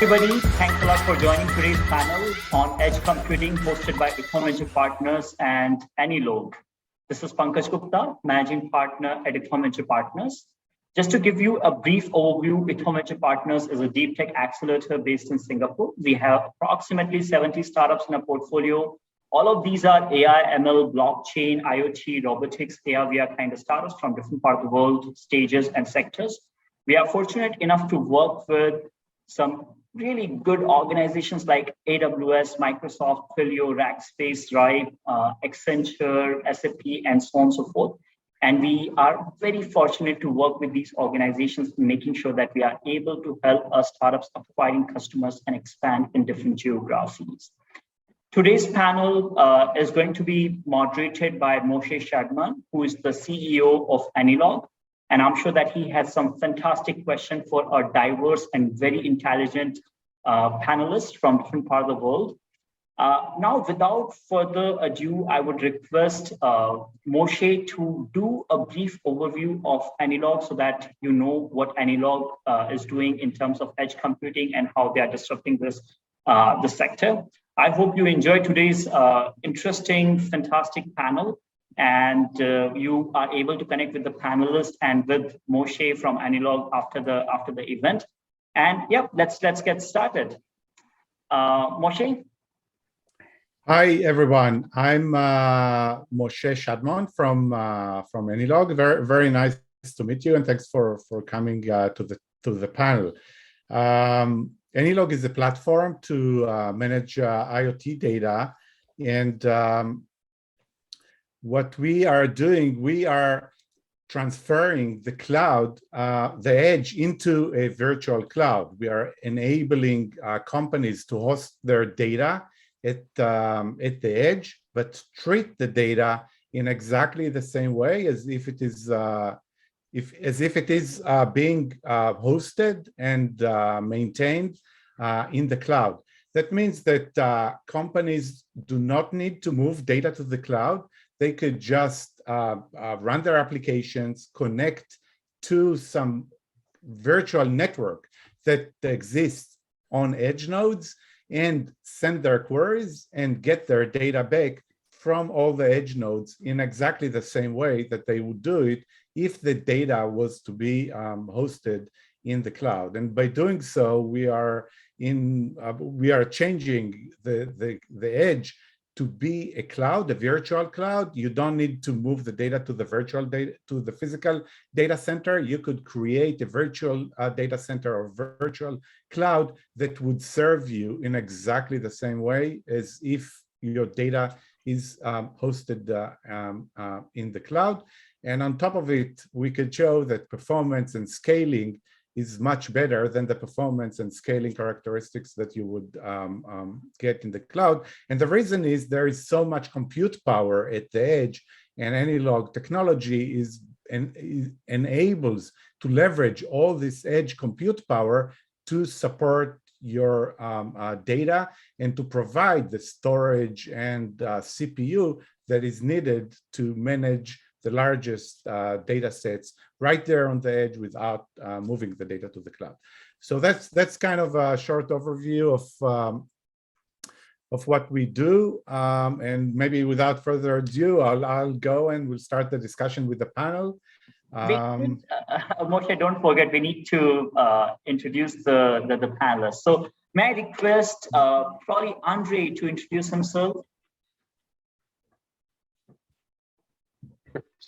everybody. Thanks a lot for joining today's panel on Edge Computing hosted by EthAum Partners and AnyLog. This is Pankaj Gupta, Managing Partner at EthAum Partners. Just to give you a brief overview, EthAum Partners is a deep tech accelerator based in Singapore. We have approximately 70 startups in our portfolio. All of these are AI, ML, blockchain, IoT, robotics, AR/VR kind of startups from different parts of the world, stages and sectors. We are fortunate enough to work with some really good organizations like AWS, Microsoft, Twilio, Rackspace, Ripe, Accenture, SAP, and so on and so forth. And we are very fortunate to work with these organizations, making sure that we are able to help our startups acquiring customers and expand in different geographies. Today's panel is going to be moderated by Moshe Shadmon, who is the CEO of AnyLog. And I'm sure that he has some fantastic questions for our diverse and very intelligent panelists from different parts of the world. Now, without further ado, I would request Moshe to do a brief overview of AnyLog so that you know what AnyLog is doing in terms of edge computing and how they are disrupting this sector. I hope you enjoy today's interesting, fantastic panel. And you are able to connect with the panelists and with Moshe from AnyLog after the event. And yeah, let's get started. Moshe. Hi everyone. I'm Moshe Shadmon from AnyLog. Very nice to meet you, and thanks for coming to the panel. AnyLog is a platform to manage IoT data, and what we are doing, we are transferring the cloud, the edge, into a virtual cloud. We are enabling companies to host their data at the edge, but treat the data in exactly the same way as if it is being hosted and maintained in the cloud. That means that companies do not need to move data to the cloud. They could just run their applications, connect to some virtual network that exists on edge nodes, and send their queries and get their data back from all the edge nodes in exactly the same way that they would do it if the data was to be hosted in the cloud. And by doing so, we are changing the edge to be a cloud, a virtual cloud. You don't need to move the data to the physical data center. You could create a virtual data center or virtual cloud that would serve you in exactly the same way as if your data is hosted in the cloud. And on top of it, we could show that performance and scaling is much better than the performance and scaling characteristics that you would get in the cloud. And the reason is there is so much compute power at the edge, and AnyLog technology enables to leverage all this edge compute power to support your data and to provide the storage and CPU that is needed to manage the largest data sets right there on the edge without moving the data to the cloud. So that's kind of a short overview of what we do. And maybe without further ado, I'll go and we'll start the discussion with the panel. Moshe, don't forget, we need to introduce the panelists. So may I request probably André to introduce himself?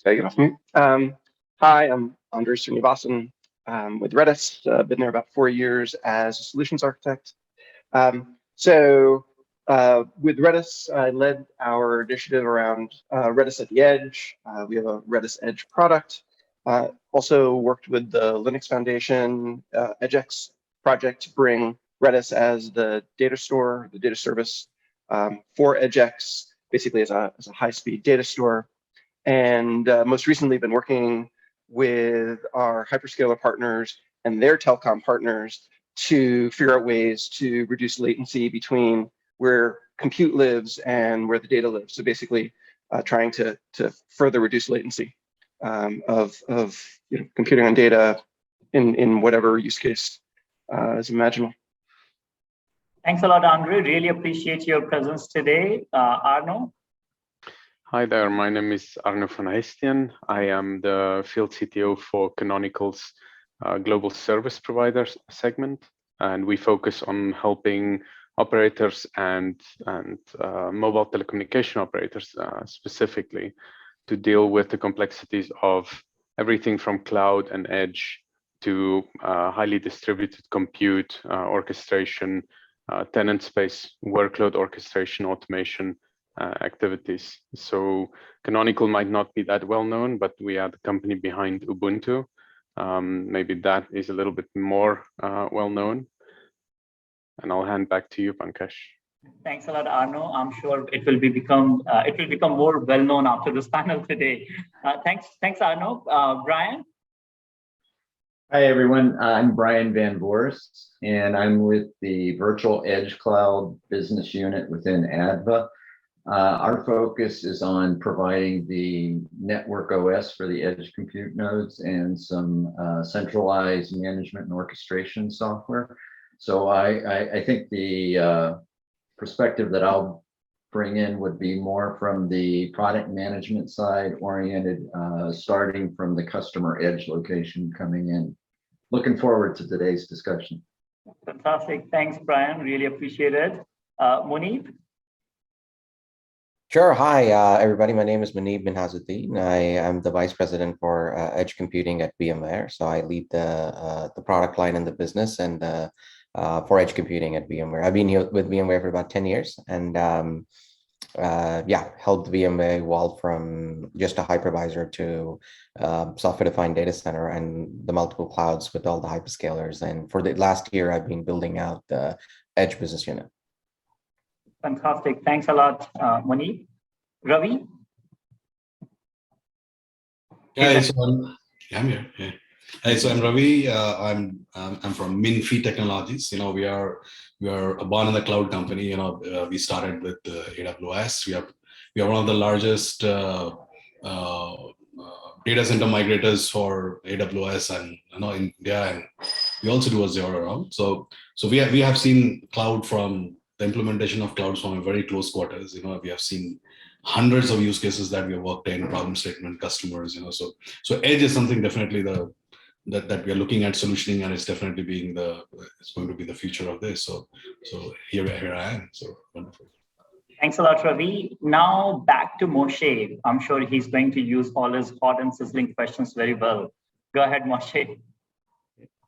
Hi, I'm André Srinivasan with Redis. Been there about 4 years as a solutions architect. With Redis, I led our initiative around Redis at the Edge. We have a Redis Edge product. Also worked with the Linux Foundation EdgeX project to bring Redis as the data store, the data service for EdgeX, basically as a high-speed data store. And most recently been working with our hyperscaler partners and their telecom partners to figure out ways to reduce latency between where compute lives and where the data lives. So basically trying to further reduce latency of computing on data in whatever use case is imaginable. Thanks a lot, André. Really appreciate your presence today. Arno? Hi there, my name is Arno van Huyssteen. I am the field CTO for Canonical's global service providers segment, and we focus on helping operators and mobile telecommunication operators specifically to deal with the complexities of everything from cloud and edge to highly distributed compute, orchestration, tenant space, workload orchestration, automation, activities. So Canonical might not be that well known, but we are the company behind Ubuntu. Maybe that is a little bit more well known. And I'll hand back to you, Pankaj. Thanks a lot, Arno. I'm sure it will become more well known after this panel today. Thanks, Arno. Brian. Hi, everyone. I'm Brian Van Voorhis, and I'm with the Virtual Edge Cloud Business Unit within ADVA. Our focus is on providing the network OS for the edge compute nodes and some centralized management and orchestration software. So I think the perspective that I'll bring in would be more from the product management side oriented, starting from the customer edge location coming in. Looking forward to today's discussion. Fantastic. Thanks, Brian. Really appreciate it. Munib? Sure. Hi, everybody. My name is Munib Minhazuddin. I am the Vice President for Edge Computing at VMware. So I lead the product line in the business and for Edge Computing at VMware. I've been here with VMware for about 10 years and helped VMware evolve from just a hypervisor to software-defined data center and the multiple clouds with all the hyperscalers. And for the last year, I've been building out the Edge business unit. Fantastic. Thanks a lot, Munib. Ravi? Yeah, I'm here. Yeah. Hi, so I'm Ravi. I'm from Minfy Technologies. You know, we are a born in the cloud company. You know, we started with AWS. We are one of the largest data center migrators for AWS and in India, and we also do Azure around. So we have seen cloud from the implementation of clouds from a very close quarters. You know, we have seen hundreds of use cases that we have worked in, problem statement, customers. You know, so edge is something definitely that we are looking at solutioning, and it's definitely it's going to be the future of this. So here I am. So wonderful. Thanks a lot, Ravi. Now back to Moshe. I'm sure he's going to use all his hot and sizzling questions very well. Go ahead, Moshe.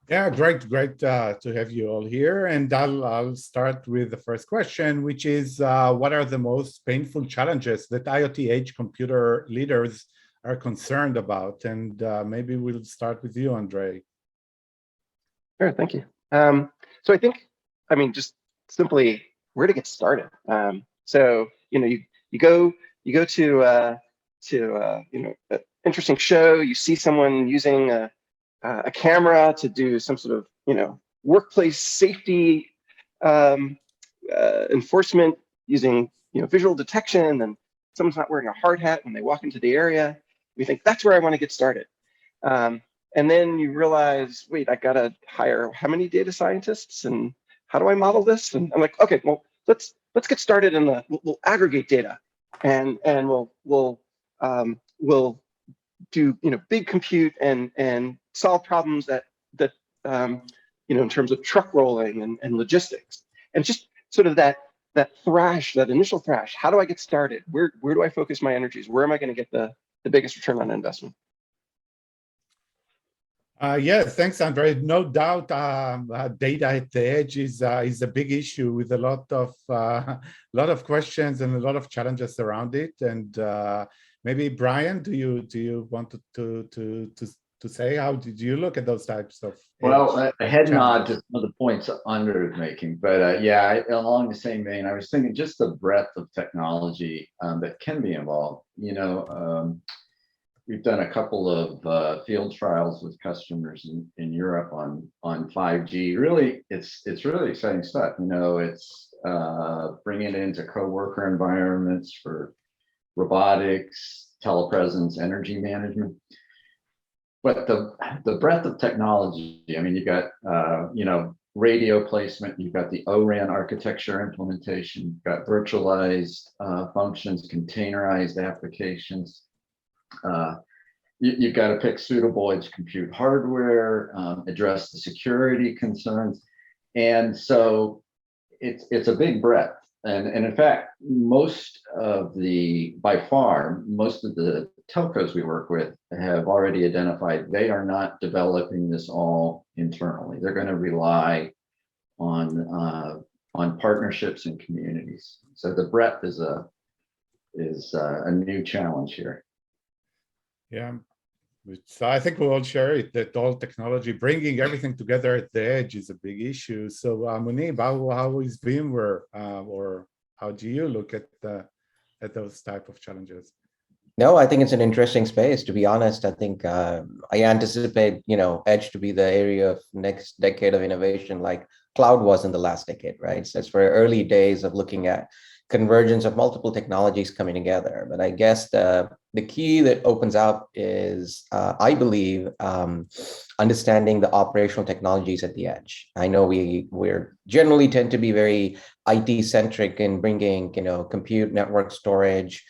Yeah, great to have you all here. And I'll start with the first question, which is what are the most painful challenges that IoT edge computer leaders are concerned about? And maybe we'll start with you, André. Sure, thank you. So I think, just simply where to get started. So you go to an interesting show. You see someone using a camera to do some sort of workplace safety enforcement using visual detection, and someone's not wearing a hard hat when they walk into the area. We think that's where I want to get started. And then you realize, wait, I gotta hire how many data scientists, and how do I model this? And I'm like, okay, well, let's get started in we'll aggregate data, and we'll do big compute and solve problems that in terms of truck rolling and logistics, and just sort of that initial thrash. How do I get started? Where do I focus my energies? Where am I going to get the biggest return on investment? Yes, thanks, André. No doubt, data at the edge is a big issue with a lot of questions and a lot of challenges around it. And maybe Brian, do you want to say, how did you look at those types of? Well, a head nod to some of the points André is making, but along the same vein, I was thinking just the breadth of technology that can be involved. We've done a couple of field trials with customers in Europe on 5G. Really, it's really exciting stuff. It's bringing it into co-worker environments for robotics, telepresence, energy management. But the breadth of technology, you got, radio placement, you've got the ORAN architecture implementation, you've got virtualized functions, containerized applications. You've got to pick suitable edge compute hardware, address the security concerns. And so it's a big breadth. And in fact, by far, most of the telcos we work with have already identified they are not developing this all internally. They're going to rely on partnerships and communities. So the breadth is a new challenge here. Yeah, so I think we all share it, that all technology, bringing everything together at the edge is a big issue. So Munib, how is VMware, or how do you look at those type of challenges? No, I think it's an interesting space. To be honest, I think I anticipate, edge to be the area of next decade of innovation, like cloud was in the last decade, right? So it's very early days of looking at convergence of multiple technologies coming together. But I guess the key that opens up is, I believe, understanding the operational technologies at the edge. I know we're generally tend to be very IT centric in bringing, compute, network storage,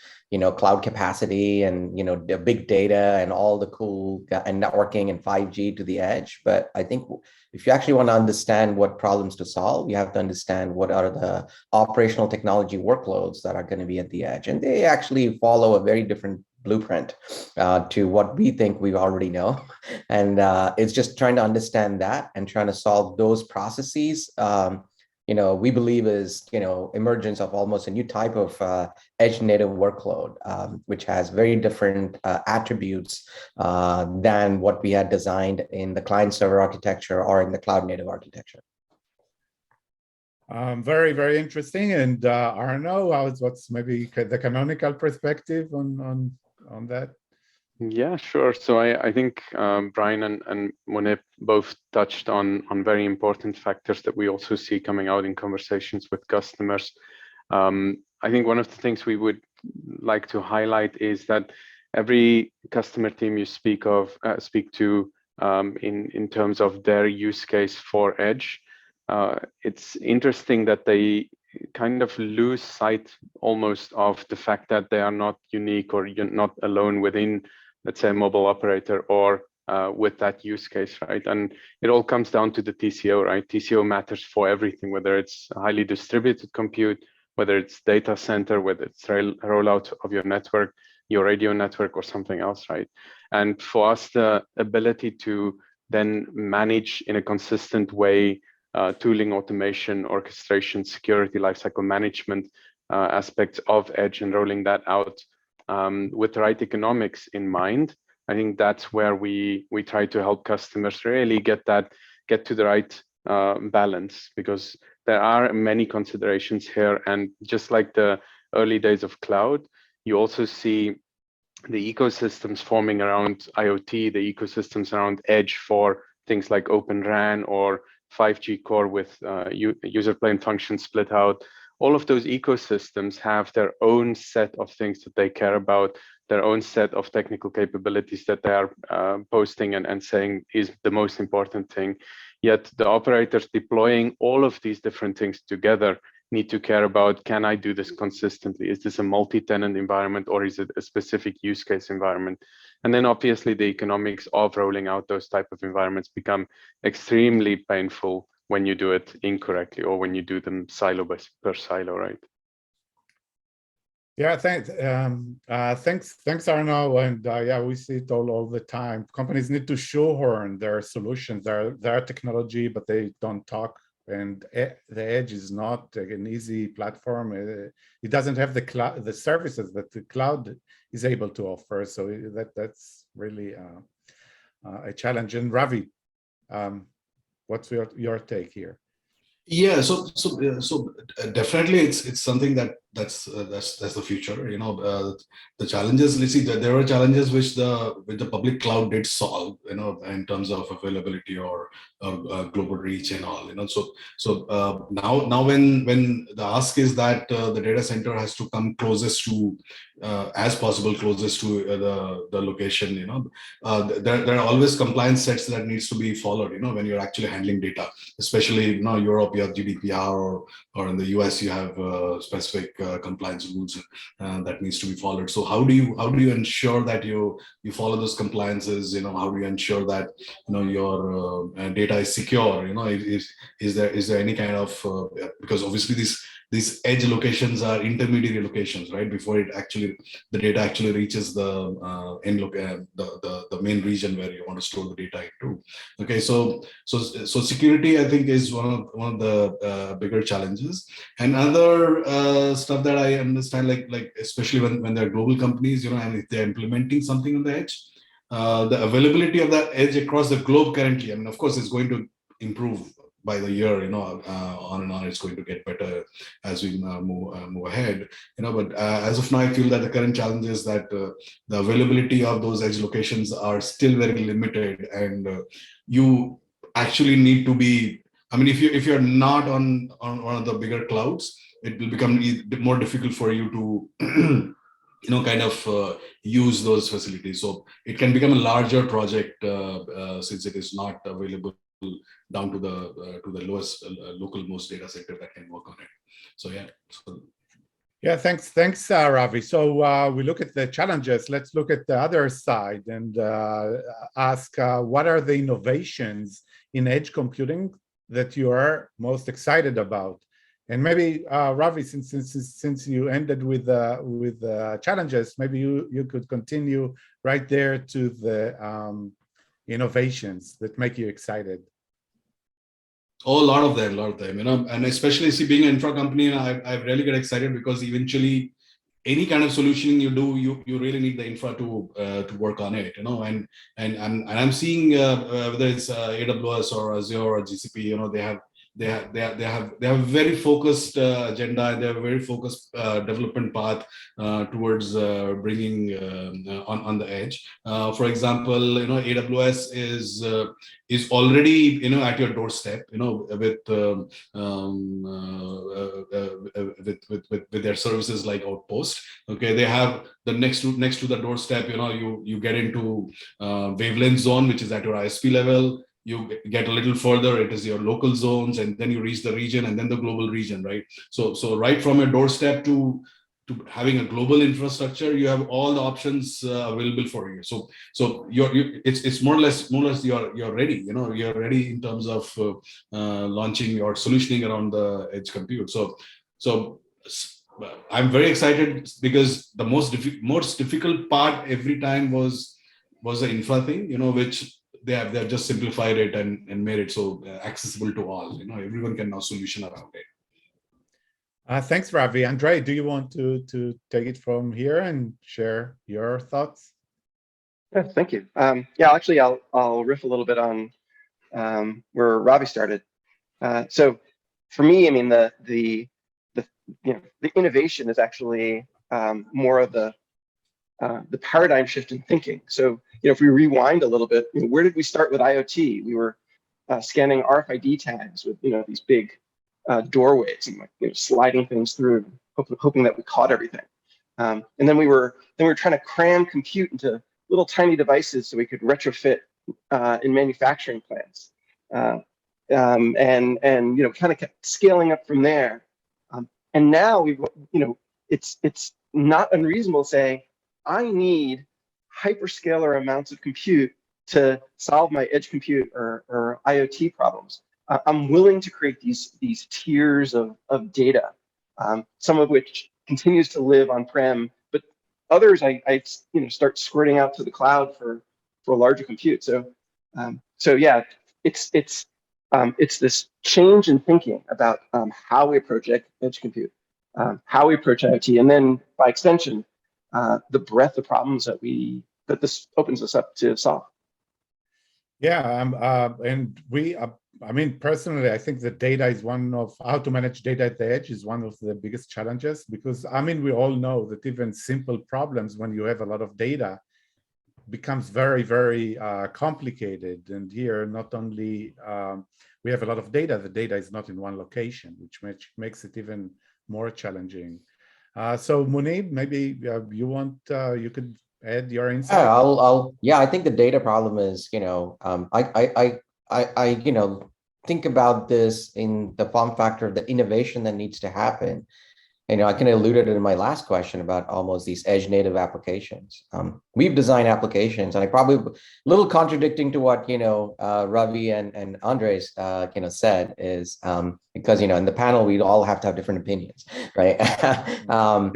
cloud capacity and, the big data and all the cool and networking and 5G to the edge. But I think if you actually want to understand what problems to solve, you have to understand what are the operational technology workloads that are going to be at the edge. And they actually follow a very different blueprint to what we think we already know. And it's just trying to understand that and trying to solve those processes. We believe is, emergence of almost a new type of edge native workload, which has very different attributes than what we had designed in the client server architecture or in the cloud native architecture. Very, very interesting. And Arno, what's maybe the canonical perspective on that? Yeah, sure. So I think Brian and Munib both touched on very important factors that we also see coming out in conversations with customers. I think one of the things we would like to highlight is that every customer team you speak to in terms of their use case for edge, it's interesting that they kind of lose sight almost of the fact that they are not unique or you're not alone within, let's say, a mobile operator or with that use case, right? And it all comes down to the TCO, right? TCO matters for everything, whether it's highly distributed compute, whether it's data center, whether it's rollout of your network, your radio network or something else, right? And for us, the ability to then manage in a consistent way tooling, automation, orchestration, security, lifecycle management aspects of edge and rolling that out with the right economics in mind. I think that's where we try to help customers really get to the right balance, because there are many considerations here. And just like the early days of cloud, you also see the ecosystems forming around IoT, the ecosystems around edge for things like Open RAN or 5G core with user plane function split out. All of those ecosystems have their own set of things that they care about, their own set of technical capabilities that they are posting and saying is the most important thing. Yet the operators deploying all of these different things together need to care about, can I do this consistently? Is this a multi-tenant environment or is it a specific use case environment? And then obviously the economics of rolling out those type of environments become extremely painful when you do it incorrectly or when you do them silo per silo, right? Yeah, thanks, Arno. And yeah, we see it all the time. Companies need to shoehorn their solutions, their technology, but they don't talk. And the edge is not an easy platform. It doesn't have the services that the cloud is able to offer. So that's really a challenge. And Ravi, what's your take here? Yeah, so definitely it's something that that's the future. The challenges. Let's see, there are challenges which the public cloud did solve. In terms of availability or global reach and all. So now when the ask is that the data center has to come closest to as possible closest to the location. There are always compliance sets that needs to be followed. When you're actually handling data, especially Europe, you have GDPR, or in the US you have specific compliance rules that needs to be followed. So how do you ensure that you follow those compliances? How do you ensure that your data is secure? Is there any kind of because obviously these edge locations are intermediary locations, right? Before the data actually reaches the the main region where you want to store the data into. Okay, so security, I think, is one of the bigger challenges. And other stuff that I understand, like especially when they're global companies, and if they're implementing something on the edge, the availability of that edge across the globe currently, I mean, of course, it's going to improve by the year, on and on. It's going to get better as we move ahead, but as of now, I feel that the current challenge is that the availability of those edge locations are still very limited, and you actually need to be, I mean, if you're not on one of the bigger clouds, it will become more difficult for you to kind of use those facilities. So it can become a larger project since it is not available down to the lowest local most data center that can work on it. So yeah. Yeah, thanks, Ravi. So we look at the challenges. Let's look at the other side and ask what are the innovations in edge computing that you are most excited about? And maybe Ravi, since you ended with challenges, maybe you could continue right there to the innovations that make you excited. Oh, a lot of them, and especially being an infra company, I really get excited because eventually any kind of solution you do, you really need the infra to work on it, and I'm seeing whether it's AWS or Azure or GCP, they have a very focused agenda, and they have a very focused development path towards bringing on the edge. For example, AWS is already at your doorstep, with their services like Outpost. Okay, they have the next to the doorstep. You get into wavelength zone, which is at your ISP level. You get a little further, it is your local zones, and then you reach the region, and then the global region, right? So right from your doorstep to having a global infrastructure, you have all the options available for you. So it's more or less you're ready. You're ready in terms of launching or solutioning around the edge compute. So I'm very excited because the most difficult part every time was the infra thing, which they have just simplified it and made it so accessible to all. Everyone can now solution around it. Thanks, Ravi. André, do you want to take it from here and share your thoughts? Yes, thank you. Yeah, actually, I'll riff a little bit on where Ravi started. So for me, I mean, the innovation is actually more of the paradigm shift in thinking. So if we rewind a little bit, where did we start with IoT? We were scanning RFID tags with these big doorways and sliding things through, hoping that we caught everything. And then we were trying to cram compute into little tiny devices so we could retrofit in manufacturing plants. And kind of kept scaling up from there. And now it's not unreasonable to say, I need hyperscaler amounts of compute to solve my edge compute or IoT problems. I'm willing to create these tiers of data, some of which continues to live on-prem, but others I start squirting out to the cloud for larger compute. So yeah, it's this change in thinking about how we approach edge compute, how we approach IoT, and then by extension, the breadth of problems that this opens us up to solve. Yeah, and we I mean, personally, I think that data is one of how to manage data at the edge is one of the biggest challenges, because I mean, we all know that even simple problems when you have a lot of data becomes very, very complicated. And here, not only we have a lot of data, the data is not in one location, which makes it even more challenging. So Munib, maybe you could add your insight. Yeah, I think the data problem is, I think about this in the form factor of the innovation that needs to happen. I kind of alluded in my last question about almost these edge native applications. We've designed applications, and I probably a little contradicting to what Ravi and Andres said is because in the panel we'd all have to have different opinions, right? I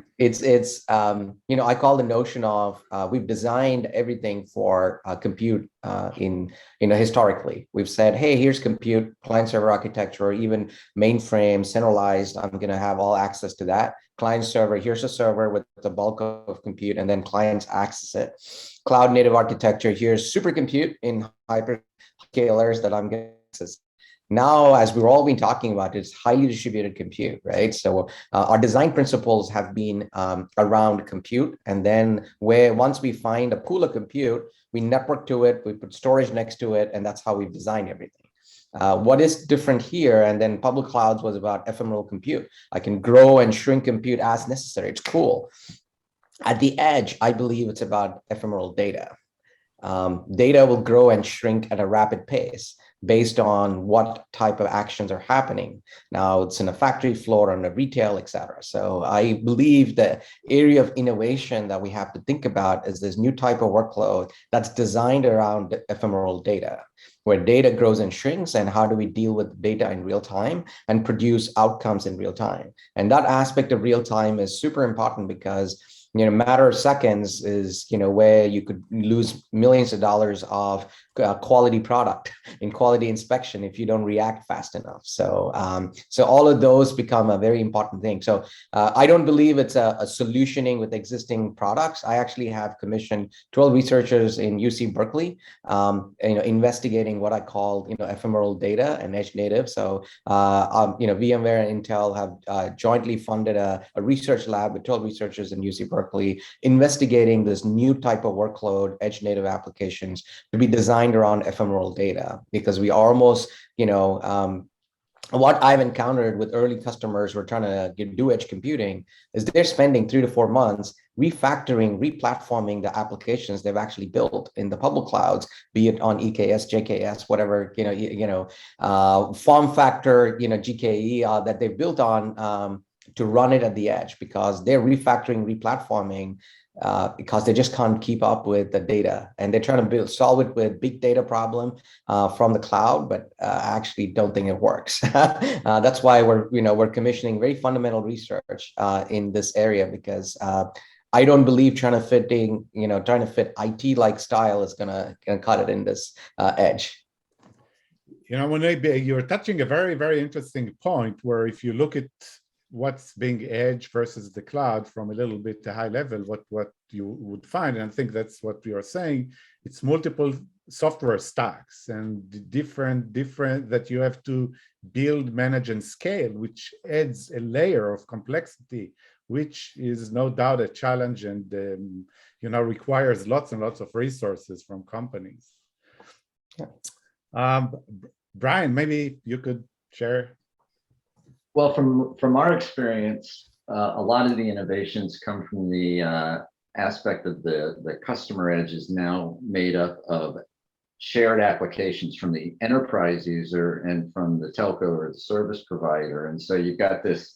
call the notion of we've designed everything for compute historically. We've said, hey, here's compute, client server architecture, or even mainframe, centralized. I'm going to have all access to that. Client server, here's a server with the bulk of compute, and then clients access it. Cloud native architecture, here's supercompute in hyperscalers that I'm going to access. Now, as we've all been talking about, it's highly distributed compute, right? So our design principles have been around compute, and then once we find a pool of compute, we network to it, we put storage next to it, and that's how we've designed everything. What is different here, and then public clouds was about ephemeral compute. I can grow and shrink compute as necessary. It's cool. At the edge, I believe it's about ephemeral data. Data will grow and shrink at a rapid pace based on what type of actions are happening. Now it's in a factory floor, on a retail, et cetera. So I believe the area of innovation that we have to think about is this new type of workload that's designed around ephemeral data, where data grows and shrinks, and how do we deal with data in real time and produce outcomes in real time. And that aspect of real time is super important because matter of seconds is where you could lose millions of dollars of quality product in quality inspection if you don't react fast enough. So all of those become a very important thing. So I don't believe it's a solutioning with existing products. I actually have commissioned 12 researchers in UC Berkeley, investigating what I call ephemeral data and edge native. So VMware and Intel have jointly funded a research lab with 12 researchers in UC Berkeley, investigating this new type of workload, edge native applications to be designed around ephemeral data, because we almost, what I've encountered with early customers who are trying to do edge computing is they're spending 3 to 4 months refactoring, replatforming the applications they've actually built in the public clouds, be it on EKS, JKS, whatever, form factor, GKE that they've built on to run it at the edge, because they're refactoring, replatforming, because they just can't keep up with the data, and they're trying to solve it with big data problem from the cloud, but I actually don't think it works. That's why we're commissioning very fundamental research in this area, because I don't believe trying to fit IT-like style is gonna cut it in this edge. You're touching a very, very interesting point, where if you look at what's being edge versus the cloud from a little bit to high level, what you would find, and I think that's what we are saying, it's multiple software stacks and different that you have to build, manage, and scale, which adds a layer of complexity, which is no doubt a challenge and requires lots and lots of resources from companies. Brian, maybe you could share. Well, from our experience, a lot of the innovations come from the aspect of the customer edge is now made up of shared applications from the enterprise user and from the telco or the service provider. And so you've got this,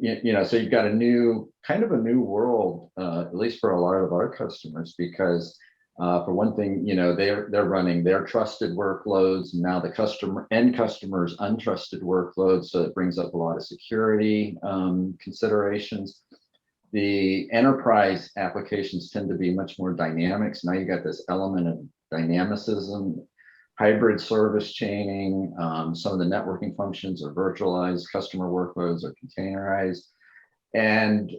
so you've got a new world, at least for a lot of our customers, because for one thing, they're running their trusted workloads, and now the end customers untrusted workloads. So it brings up a lot of security considerations. The enterprise applications tend to be much more dynamic. So now you got this element of dynamicism, hybrid service chaining. Some of the networking functions are virtualized, customer workloads are containerized. And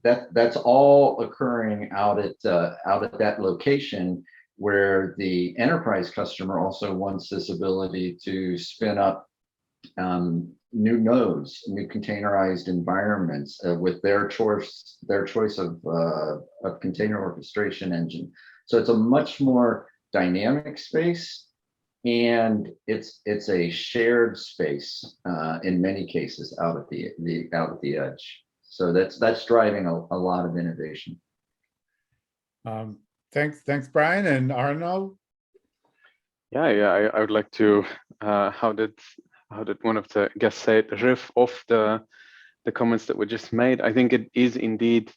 that's all occurring out at that location where the enterprise customer also wants this ability to spin up new nodes, new containerized environments with their choice of container orchestration engine. So it's a much more dynamic space, and it's a shared space in many cases out at the edge. So that's driving a lot of innovation. Thanks, Brian. And Arno? I would like to, how did one of the guests say it, riff off the comments that were just made. I think it is indeed,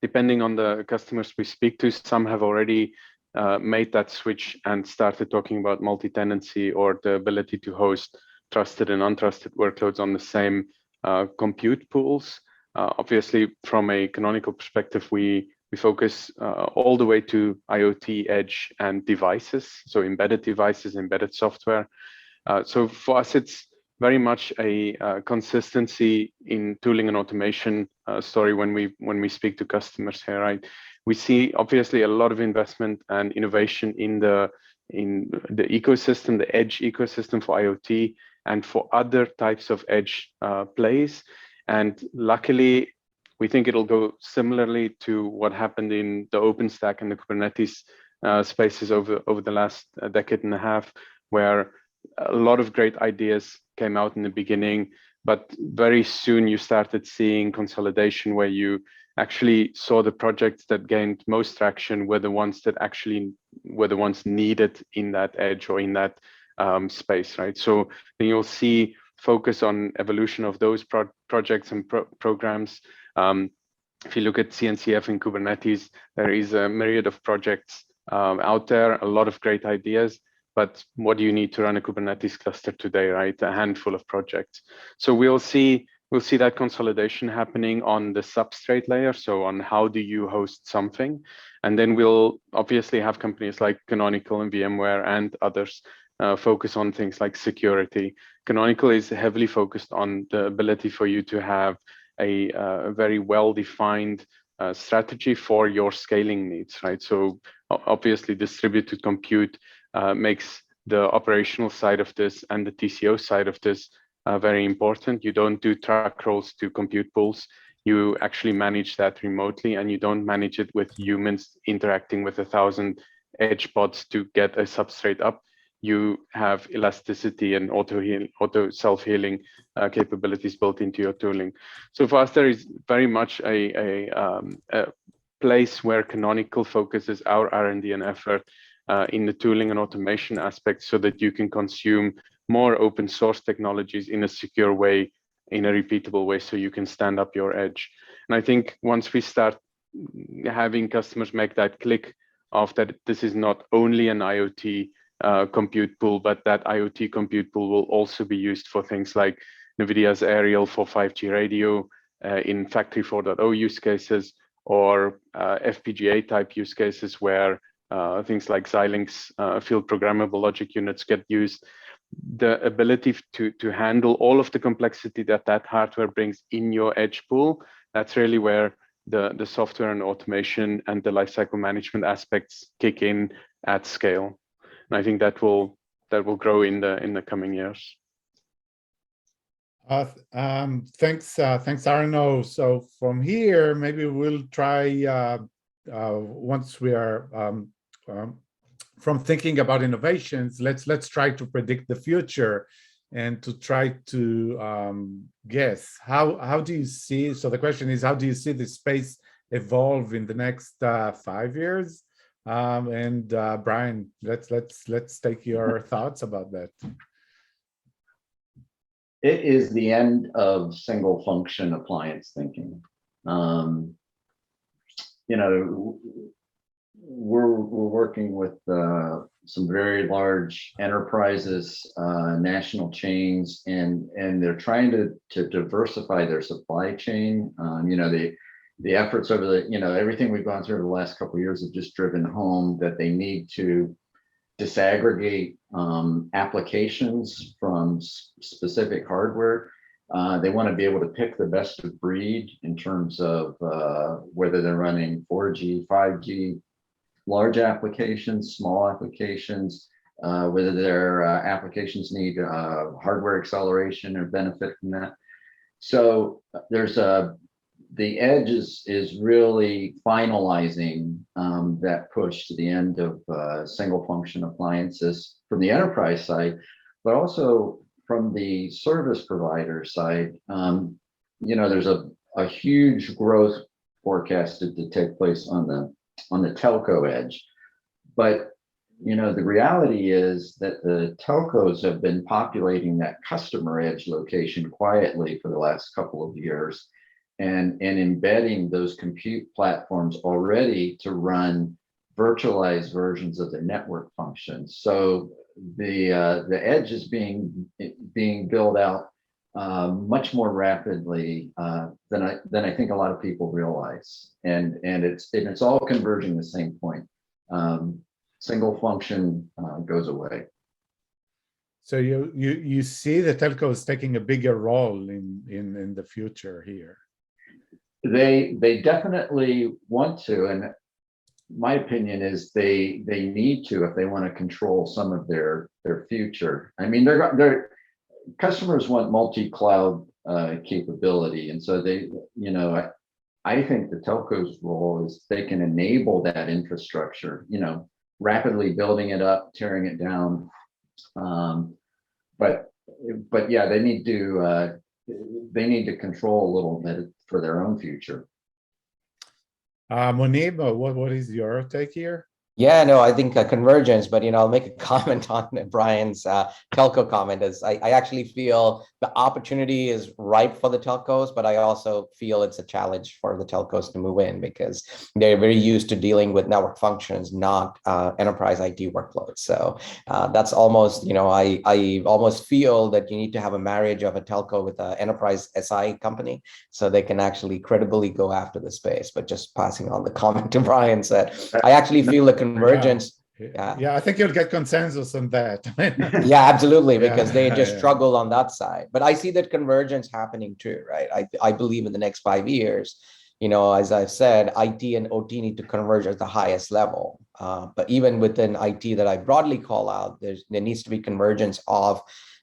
depending on the customers we speak to, some have already made that switch and started talking about multi-tenancy or the ability to host trusted and untrusted workloads on the same compute pools. Obviously, from a Canonical perspective, we focus all the way to IoT, edge, and devices, so embedded devices, embedded software. So for us, it's very much a consistency in tooling and automation story when we speak to customers here, right? We see obviously a lot of investment and innovation in the ecosystem, the edge ecosystem for IoT and for other types of edge plays. And luckily, we think it'll go similarly to what happened in the OpenStack and the Kubernetes spaces over the last decade and a half, where a lot of great ideas came out in the beginning, but very soon you started seeing consolidation where you actually saw the projects that gained most traction were the ones that actually were the ones needed in that edge or in that space, right? So then you'll see focus on evolution of those projects and programs. If you look at CNCF in Kubernetes, there is a myriad of projects out there, a lot of great ideas. But what do you need to run a Kubernetes cluster today, right? A handful of projects. So we'll see that consolidation happening on the substrate layer. So on how do you host something? And then we'll obviously have companies like Canonical and VMware and others focus on things like security. Canonical is heavily focused on the ability for you to have a very well-defined strategy for your scaling needs, right? So obviously distributed compute makes the operational side of this and the TCO side of this very important. You don't do truck rolls to compute pools. You actually manage that remotely, and you don't manage it with humans interacting with 1,000 edge pods to get a substrate up. You have elasticity and auto self-healing capabilities built into your tooling. So for us, there is very much a place where Canonical focuses our R&D and effort in the tooling and automation aspect, so that you can consume more open source technologies in a secure way, in a repeatable way, so you can stand up your edge. And I think once we start having customers make that click of that this is not only an IoT compute pool, but that IoT compute pool will also be used for things like NVIDIA's Aerial for 5G radio in Factory 4.0 use cases, or FPGA type use cases where things like Xilinx field programmable logic units get used. The ability to handle all of the complexity that hardware brings in your edge pool, that's really where the software and automation and the lifecycle management aspects kick in at scale. And I think that will grow in the coming years. Thanks, Arno. So from here, maybe we'll try once we are from thinking about innovations, let's try to predict the future and to try to guess how do you see. So the question is, how do you see the space evolve in the next 5 years? And Brian, let's take your thoughts about that. It is the end of single function appliance thinking. You know, we're working with some very large enterprises, national chains, and they're trying to diversify their supply chain. You know, the efforts over everything we've gone through over the last couple of years have just driven home that they need to disaggregate applications from specific hardware. They want to be able to pick the best of breed in terms of whether they're running 4G, 5G, large applications, small applications, whether their applications need hardware acceleration or benefit from that. So there's the edge is really finalizing that push to the end of single function appliances from the enterprise side, but also from the service provider side. There's a huge growth forecasted to take place on the telco edge, but the reality is that the telcos have been populating that customer edge location quietly for the last couple of years, and embedding those compute platforms already to run virtualized versions of the network functions. So the edge is being built out much more rapidly than I think a lot of people realize, and it's all converging the same point. Single function goes away. So you see the telcos taking a bigger role in the future here. They definitely want to, and my opinion is they need to if they want to control some of their future. I mean, their customers want multi-cloud capability, and so I think the telco's role is they can enable that infrastructure. Rapidly building it up, tearing it down, but yeah, they need to control a little bit for their own future. Munib, what is your take here? Yeah, no, I think convergence, but I'll make a comment on Brian's telco comment. Is I actually feel the opportunity is ripe for the telcos, but I also feel it's a challenge for the telcos to move in because they're very used to dealing with network functions, not enterprise IT workloads. So that's almost, I almost feel that you need to have a marriage of a telco with an enterprise SI company so they can actually credibly go after the space. But just passing on the comment to Brian said, I actually feel the convergence. Yeah, I think you'll get consensus on that. Yeah, absolutely, because they just struggle on that side. But I see that convergence happening too, right? I believe in the next 5 years, as I've said, IT and OT need to converge at the highest level. But even within IT that I broadly call out, there needs to be convergence of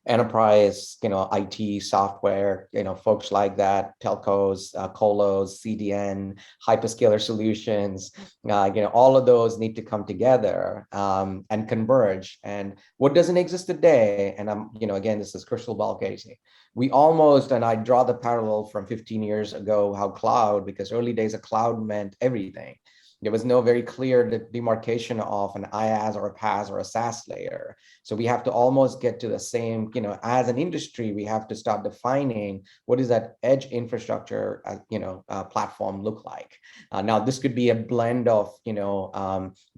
enterprise, IT software, folks like that, telcos, colos, CDN, hyperscaler solutions, all of those need to come together and converge. And what doesn't exist today, and again, this is crystal ball gazing. We almost, and I draw the parallel from 15 years ago, how cloud, because early days of cloud meant everything. There was no very clear demarcation of an IaaS or a PaaS or a SaaS layer. So we have to almost get to the same, as an industry, we have to start defining what does that edge infrastructure, platform look like. Now, this could be a blend of,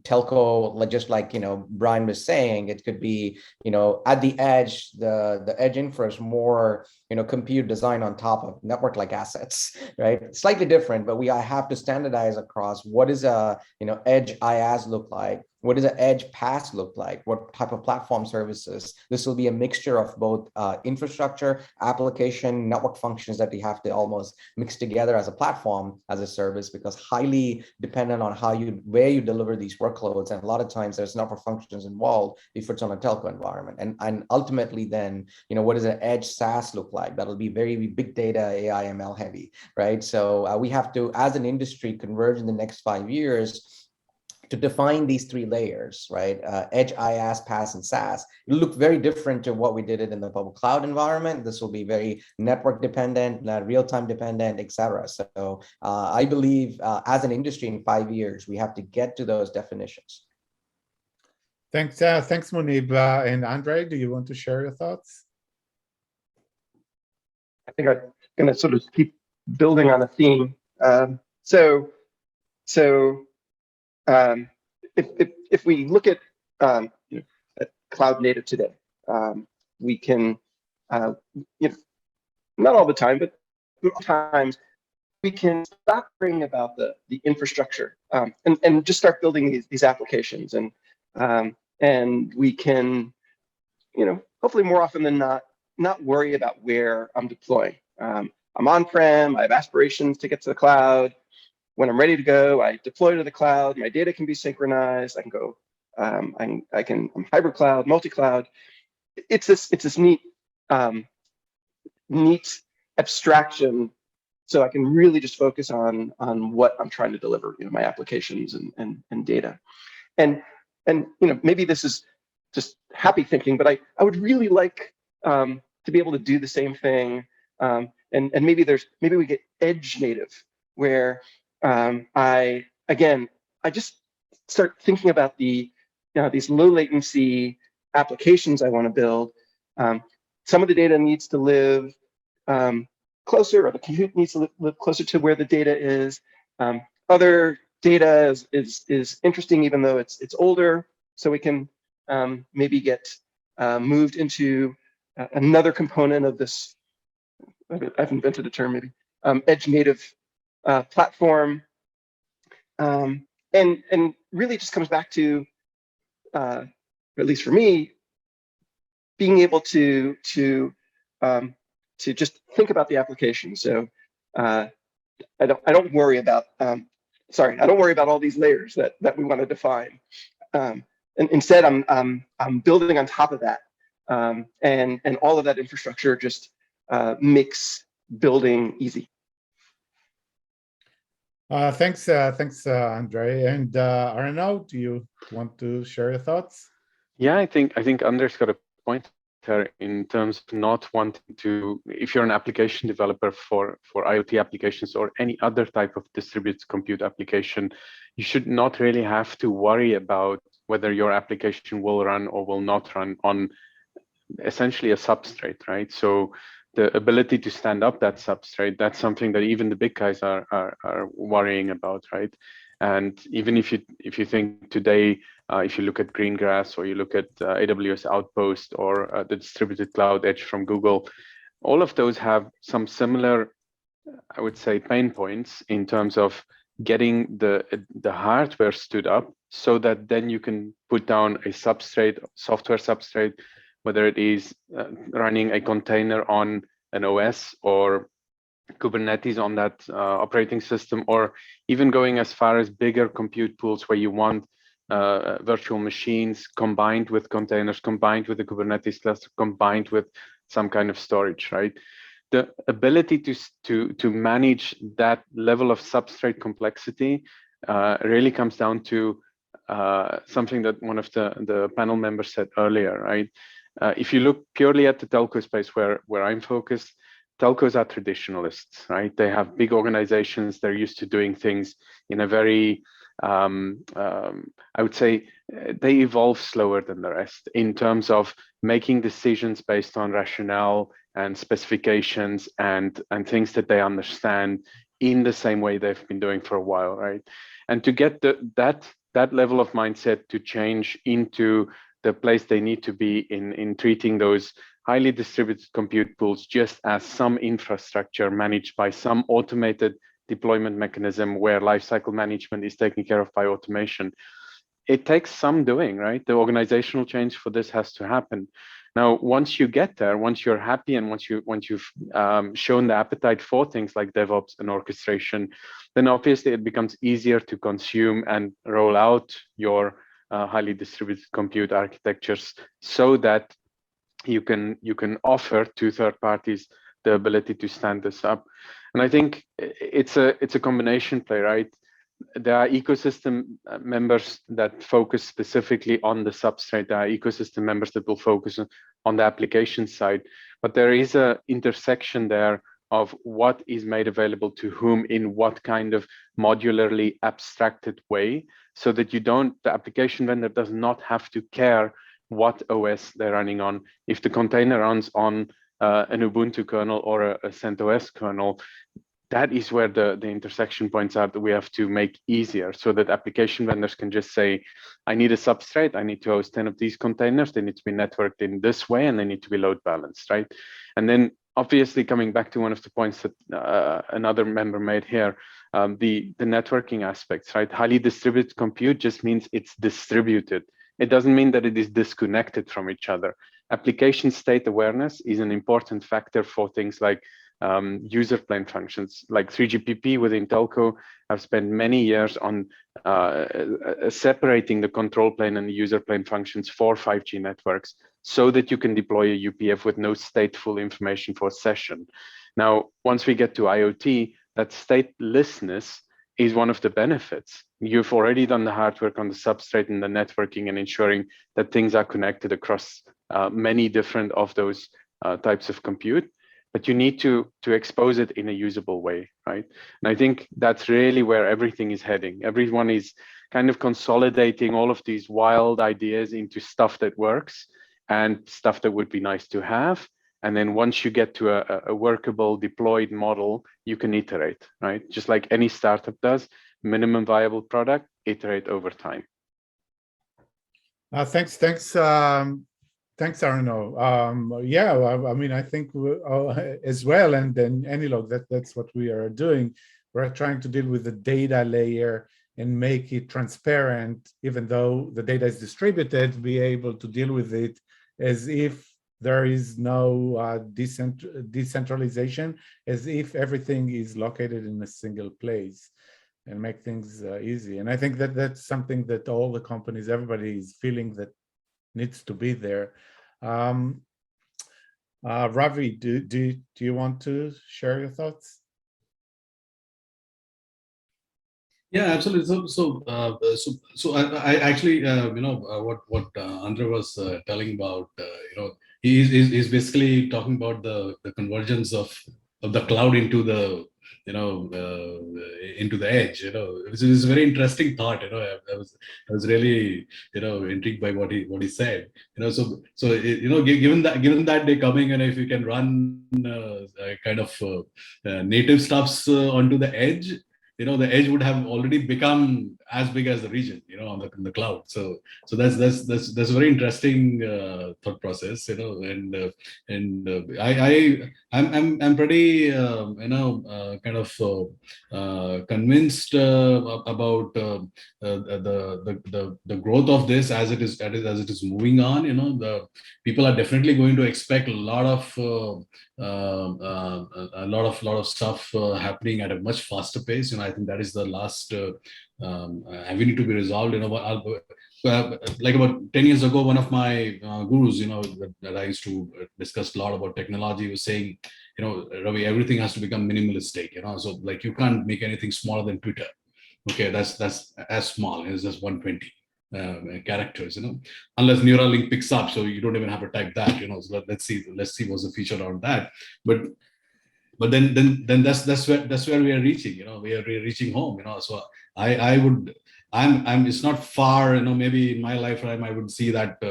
telco, just like, Brian was saying, it could be, at the edge, the edge infra is more, compute design on top of network-like assets, right? Slightly different, but I have to standardize across what is edge IaaS look like? What does an edge PaaS look like? What type of platform services? This will be a mixture of both infrastructure, application, network functions that we have to almost mix together as a platform, as a service, because highly dependent on where you deliver these workloads. And a lot of times there's network functions involved if it's on a telco environment. And ultimately then, what does an edge SaaS look like? That'll be very big data, AI, ML heavy, right? So we have to, as an industry, converge in the next 5 years to define these 3 layers, right? Edge, IaaS, PaaS, and SaaS. It'll look very different to what we did it in the public cloud environment. This will be very network dependent, real-time dependent, et cetera. So I believe as an industry in 5 years, we have to get to those definitions. Thanks, Munib. And André, do you want to share your thoughts? I think I'm going to sort of keep building on a theme. If we look at cloud native today, we can, not all the time, but times we can stop worrying about the infrastructure and just start building these applications, and we can, hopefully more often than not worry about where I'm deploying. I'm on-prem. I have aspirations to get to the cloud. when I'm ready to go, I deploy to the cloud. My data can be synchronized. I can go. I'm hybrid cloud, multi-cloud. It's this neat abstraction, so I can really just focus on what I'm trying to deliver, my applications and data. And maybe this is just happy thinking, but I would really like to be able to do the same thing. And maybe we get edge native, where I just start thinking about these low latency applications I want to build. Some of the data needs to live closer, or the compute needs to live closer to where the data is. Other data is interesting, even though it's older, so we can maybe get moved into another component of this. I've invented a term, maybe edge native platform, and really just comes back to, at least for me, being able to just think about the application. So I don't worry about I don't worry about all these layers that we want to define. And instead, I'm building on top of that, and all of that infrastructure just makes building easy. Thanks, André. And Arno, do you want to share your thoughts? Yeah, I think André's got a point there in terms of not wanting to, if you're an application developer for IoT applications or any other type of distributed compute application, you should not really have to worry about whether your application will run or will not run on essentially a substrate, right? So the ability to stand up that substrate, that's something that even the big guys are worrying about, right? And even if you think today, if you look at Greengrass or you look at AWS Outpost or the distributed cloud edge from Google, all of those have some similar, I would say, pain points in terms of getting the hardware stood up so that then you can put down a substrate, software substrate, whether it is running a container on an OS or Kubernetes on that operating system, or even going as far as bigger compute pools where you want virtual machines combined with containers, combined with the Kubernetes cluster, combined with some kind of storage, right? The ability to manage that level of substrate complexity really comes down to something that one of the panel members said earlier, right? If you look purely at the telco space where I'm focused, telcos are traditionalists, right? They have big organizations. They're used to doing things in a very, I would say, they evolve slower than the rest in terms of making decisions based on rationale and specifications and things that they understand in the same way they've been doing for a while, right? And to get that level of mindset to change into the place they need to be in treating those highly distributed compute pools just as some infrastructure managed by some automated deployment mechanism where lifecycle management is taken care of by automation. It takes some doing, right? The organizational change for this has to happen. Now, once you get there, once you're happy and once you've shown the appetite for things like DevOps and orchestration, then obviously it becomes easier to consume and roll out your highly distributed compute architectures so that you can offer to third parties the ability to stand this up. And I think it's a combination play, right? There are ecosystem members that focus specifically on the substrate. There are ecosystem members that will focus on the application side, but there is an intersection there of what is made available to whom in what kind of modularly abstracted way, so that the application vendor does not have to care what OS they're running on. If the container runs on an Ubuntu kernel or a CentOS kernel, that is where the intersection points are that we have to make easier, so that application vendors can just say, I need a substrate, I need to host 10 of these containers, they need to be networked in this way, and they need to be load balanced, right? And then obviously coming back to one of the points that another member made here, the networking aspects, right? Highly distributed compute just means it's distributed. It doesn't mean that it is disconnected from each other. Application state awareness is an important factor for things like user plane functions. Like 3GPP within telco have spent many years on separating the control plane and the user plane functions for 5G networks so that you can deploy a UPF with no stateful information for session. Now, once we get to IoT, that statelessness is one of the benefits. You've already done the hard work on the substrate and the networking and ensuring that things are connected across many different of those types of compute, but you need to expose it in a usable way, right? And I think that's really where everything is heading. Everyone is kind of consolidating all of these wild ideas into stuff that works and stuff that would be nice to have. And then once you get to a workable deployed model, you can iterate, right? Just like any startup does, minimum viable product, iterate over time. Thanks, Arno. Yeah, I mean, I think as well, and then AnyLog, that's what we are doing. We're trying to deal with the data layer and make it transparent, even though the data is distributed, be able to deal with it as if there is no decentralization, as if everything is located in a single place, and make things easy. And I think that that's something that all the companies, everybody is feeling that needs to be there. Ravi, do you want to share your thoughts? Yeah, absolutely. So I actually, what André was telling about, he's basically talking about the convergence of the cloud into the, into the edge. Which is a very interesting thought. I was really, intrigued by what he said. Given that they're coming, and if you can run kind of native stuffs onto the edge, the edge would have already become as big as the region, on the cloud. So that's a very interesting thought process, and I'm pretty kind of convinced about the growth of this as it is moving on. The people are definitely going to expect a lot of stuff happening at a much faster pace. I think that is the last avenue to be resolved. Like about 10 years ago, one of my gurus, that I used to discuss a lot about technology, was saying, Ravi, everything has to become minimalistic. So like you can't make anything smaller than Twitter. Okay, that's as small. It's just 120 characters. Unless Neuralink picks up, so you don't even have to type that. So let's see what's the feature around that. But then that's where we are reaching. We are reaching home. So I'm it's not far. Maybe in my lifetime I would see that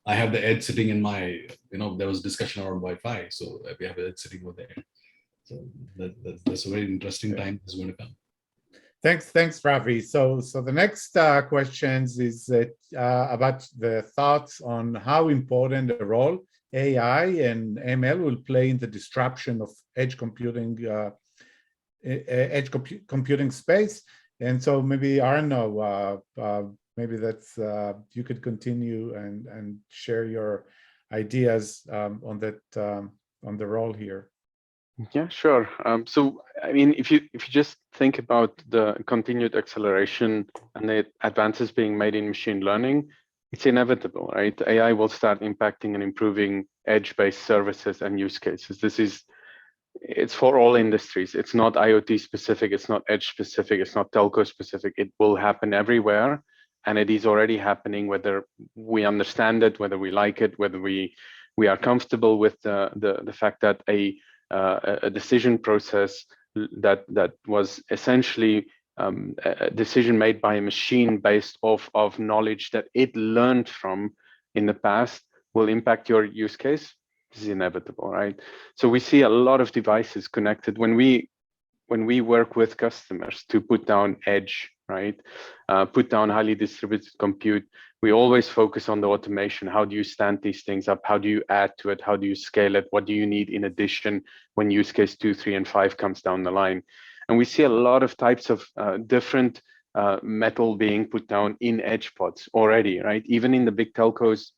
I have the edge sitting in my. There was discussion around Wi-Fi, so we have the edge sitting over there. So that's a very interesting time that's going to come. Thanks, Ravi. So the next questions is about the thoughts on how important a role AI and ML will play in the disruption of edge computing space. And so maybe Arno, maybe that's you could continue and share your ideas on that on the role here. Yeah, sure. So, I mean, if you just think about the continued acceleration and the advances being made in machine learning, it's inevitable, right? AI will start impacting and improving edge-based services and use cases. It's for all industries. It's not IoT specific. It's not edge specific. It's not telco specific. It will happen everywhere, and it is already happening. Whether we understand it, whether we like it, whether we are comfortable with the fact that a decision process that was essentially a decision made by a machine based off of knowledge that it learned from in the past will impact your use case. This is inevitable, right? So we see a lot of devices connected when we work with customers to put down edge, right? Put down highly distributed compute. We always focus on the automation. How do you stand these things up? How do you add to it? How do you scale it? What do you need in addition when use case 2, 3, and 5 comes down the line? And we see a lot of types of different metal being put down in edge pods already, right? Even in the big telcos,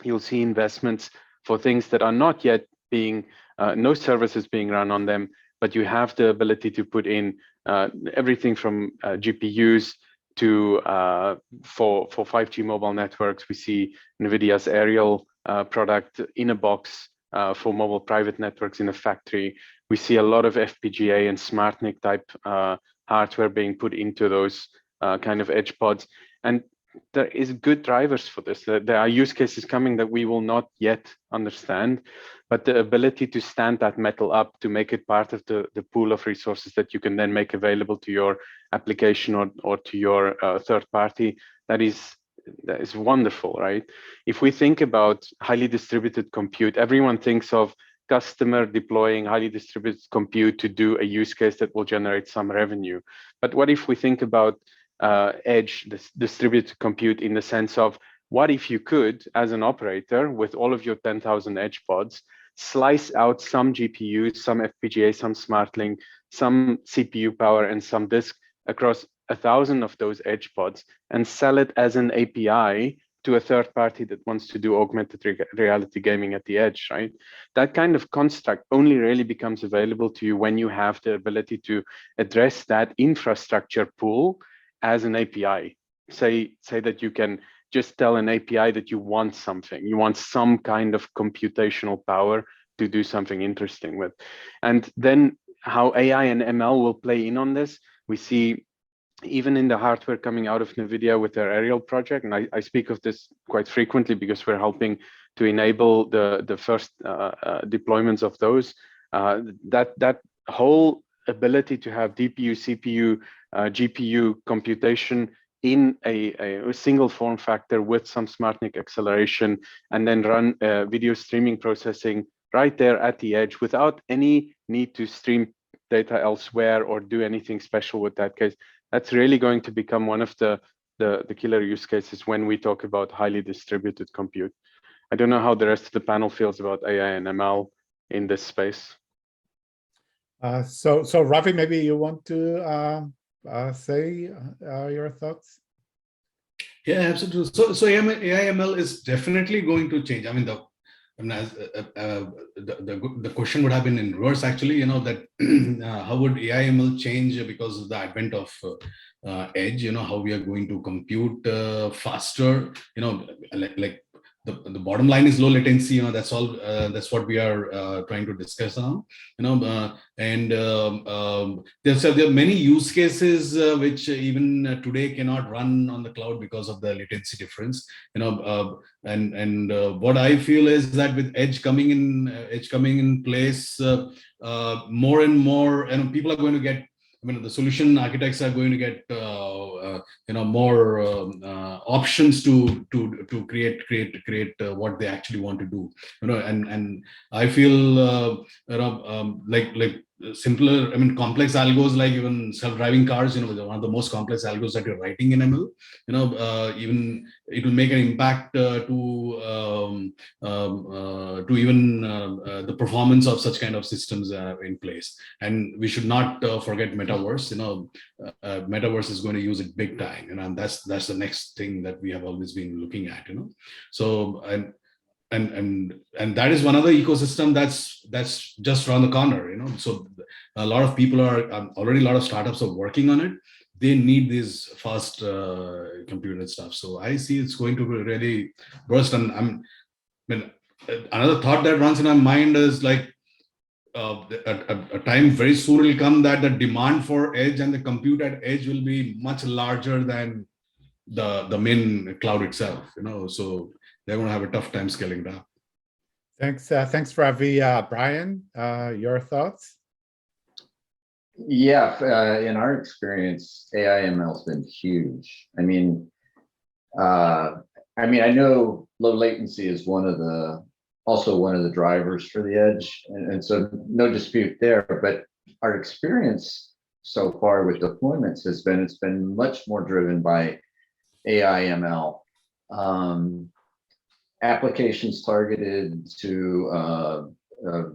you'll see investments for things that are not yet being no services being run on them, but you have the ability to put in everything from GPUs to for 5G mobile networks. We see NVIDIA's Aerial product in a box for mobile private networks in a factory. We see a lot of FPGA and SmartNIC type hardware being put into those kind of edge pods. And there is good drivers for this. There are use cases coming that we will not yet understand, but the ability to stand that metal up, to make it part of the pool of resources that you can then make available to your application or to your third party, that is wonderful, right? If we think about highly distributed compute, everyone thinks of customer deploying highly distributed compute to do a use case that will generate some revenue. But what if we think about edge, this distributed compute, in the sense of, what if you could, as an operator, with all of your 10,000 edge pods, slice out some GPUs, some FPGA, some SmartLink, some CPU power, and some disk across 1,000 of those edge pods, and sell it as an API to a third party that wants to do augmented reality gaming at the edge, right? That kind of construct only really becomes available to you when you have the ability to address that infrastructure pool as an API. Say that you can just tell an API that you want something, you want some kind of computational power to do something interesting with. And then how AI and ML will play in on this, we see even in the hardware coming out of NVIDIA with their Aerial project, and I speak of this quite frequently because we're helping to enable the first deployments of those, that whole ability to have DPU, CPU, GPU computation in a single form factor with some SmartNIC acceleration, and then run video streaming processing right there at the edge without any need to stream data elsewhere or do anything special with that case. That's really going to become one of the killer use cases when we talk about highly distributed compute. I don't know how the rest of the panel feels about AI and ML in this space. So Ravi, maybe you want to say your thoughts? Yeah, absolutely. So AI ML is definitely going to change. I mean, the question would have been in reverse, actually, that how would AI ML change because of the advent of edge, how we are going to compute faster, like the bottom line is low latency, that's all, that's what we are trying to discuss now, and there are many use cases which even today cannot run on the cloud because of the latency difference, and what I feel is that with edge coming in place, more and more, people are going to get, the solution architects are going to get more options to create what they actually want to do, and I feel like simpler, complex algos, like even self-driving cars, one of the most complex algos that you're writing in ML, even it will make an impact to even the performance of such kind of systems in place. And we should not forget metaverse. Metaverse is going to use it big time, and that's the next thing that we have always been looking at. So and that is one other ecosystem that's just around the corner. So a lot of people are already, a lot of startups are working on it. They need these fast computer stuff. So I see it's going to really burst. And another thought that runs in my mind is like a time very soon will come that the demand for edge and the compute at edge will be much larger than the main cloud itself. So they're going to have a tough time scaling down. Thanks, Ravi. Brian, your thoughts? Yeah, in our experience, AI ML has been huge. I know low latency is also one of the drivers for the edge, and so no dispute there. But our experience so far with deployments has been, it's been much more driven by AI ML. Applications targeted to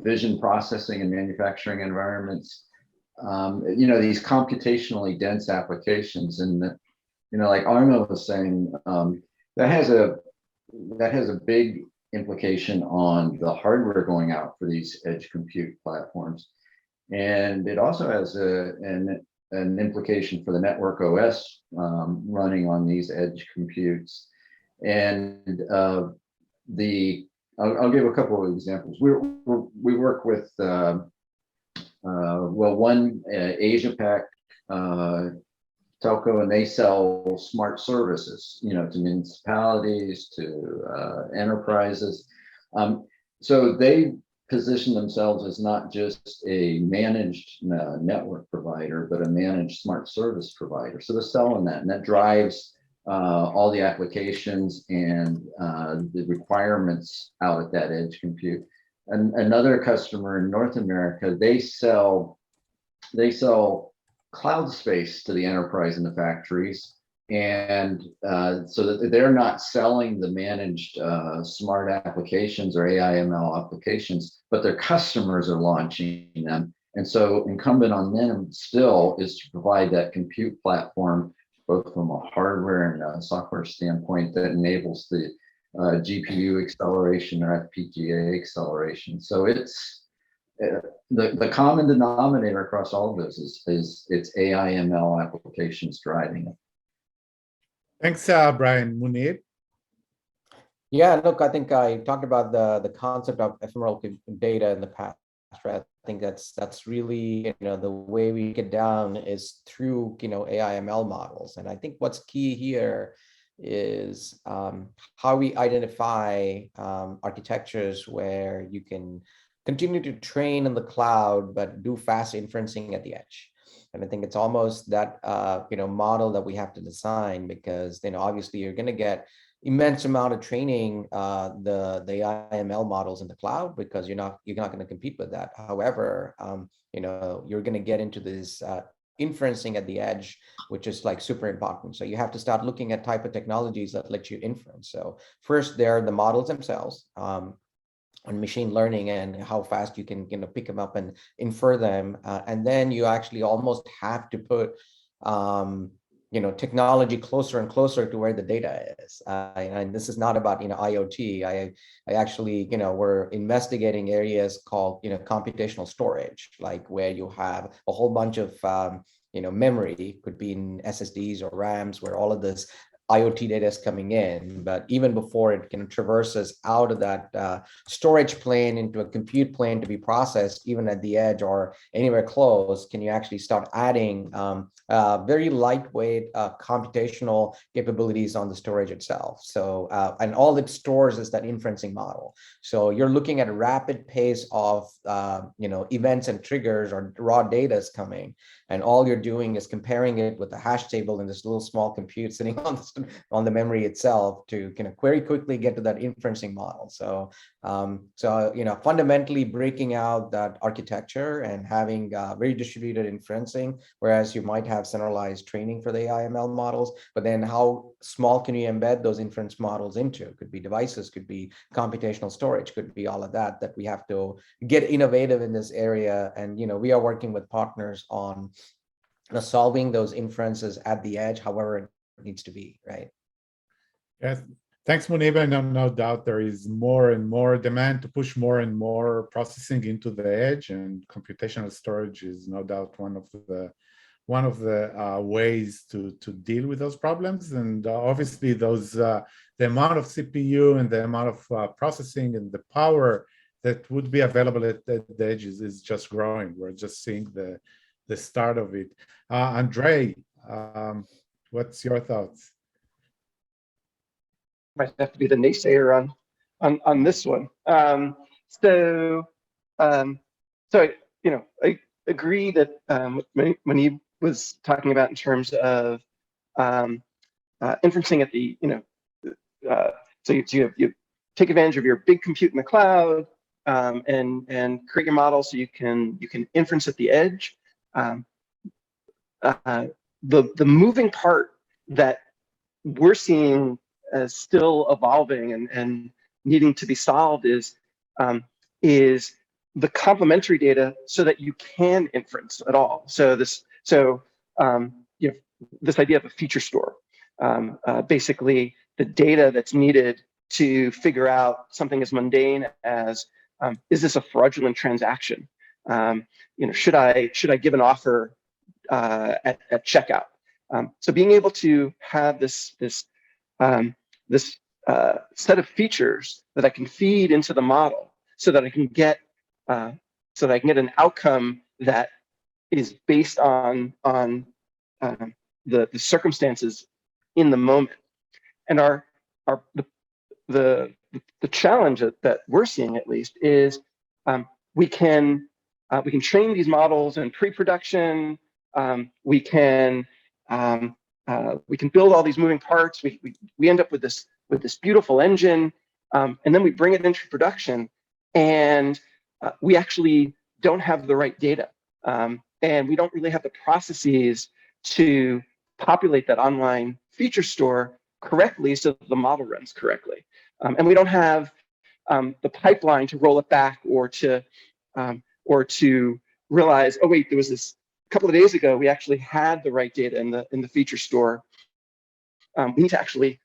vision processing and manufacturing environments, these computationally dense applications, and like Arno was saying, that has a big implication on the hardware going out for these edge compute platforms. And it also has an implication for the network OS running on these edge computes. And I'll give a couple of examples. We work with, one Asia Pac telco, and they sell smart services, to municipalities, to enterprises. So they position themselves as not just a managed network provider, but a managed smart service provider. So they're selling that, and that drives all the applications and the requirements out at that edge compute. And another customer in North America, they sell cloud space to the enterprise and the factories, and so that they're not selling the managed smart applications or AI/ML applications, but their customers are launching them. And so incumbent on them still is to provide that compute platform, both from a hardware and a software standpoint, that enables the GPU acceleration or FPGA acceleration. So it's the common denominator across all of this is it's AI/ML applications driving it. Thanks, Brian. Munib? Yeah, look, I think I talked about the concept of ephemeral data in the past, right? I think that's really, the way we get down is through, AI/ML models. And I think what's key here is how we identify architectures where you can continue to train in the cloud, but do fast inferencing at the edge. And I think it's almost that, model that we have to design, because, obviously you're going to get immense amount of training the AI/ML models in the cloud, because you're not going to compete with that. However, you're going to get into this inferencing at the edge, which is like super important. So you have to start looking at type of technologies that let you inference. So first, there are the models themselves on machine learning and how fast you can pick them up and infer them, and then you actually almost have to put technology closer and closer to where the data is. And this is not about IoT. I actually we're investigating areas called computational storage, like where you have a whole bunch of memory, could be in SSDs or RAMs, where all of this IoT data is coming in, but even before it traverses out of that storage plane into a compute plane to be processed, even at the edge or anywhere close, can you actually start adding very lightweight computational capabilities on the storage itself. So, and all it stores is that inferencing model. So you're looking at a rapid pace of, events and triggers or raw data is coming, and all you're doing is comparing it with a hash table in this little small compute sitting on the memory itself to very quickly get to that inferencing model. So, fundamentally breaking out that architecture and having very distributed inferencing, whereas you might have centralized training for the AI/ML models, but then how small can you embed those inference models into? Could be devices, could be computational storage, could be all of that we have to get innovative in this area. And, we are working with partners on solving those inferences at the edge, however it needs to be, right? Yes. Thanks, Munib. And no doubt there is more and more demand to push more and more processing into the edge, and computational storage is no doubt one of the ways to deal with those problems. And obviously the amount of CPU and the amount of processing and the power that would be available at the edge is just growing. We're just seeing the start of it. André, what's your thoughts? Might have to be the naysayer on this one. So I agree that what Munib was talking about in terms of inferencing at the so you take advantage of your big compute in the cloud and create your model so you can inference at the edge. The moving part that we're seeing as still evolving and needing to be solved is the complementary data so that you can inference at all. So this idea of a feature store, basically the data that's needed to figure out something as mundane as, is this a fraudulent transaction? Should I give an offer at checkout? So being able to have this set of features that I can feed into the model, so that I can get an outcome that is based on the circumstances in the moment. And the challenge that we're seeing, at least, is we can train these models in pre-production. We can build all these moving parts. We end up with this beautiful engine, and then we bring it into production, and we actually don't have the right data, and we don't really have the processes to populate that online feature store correctly so that the model runs correctly, and we don't have the pipeline to roll it back, or to realize, oh wait, there was this a couple of days ago we actually had the right data in the feature store. We need to actually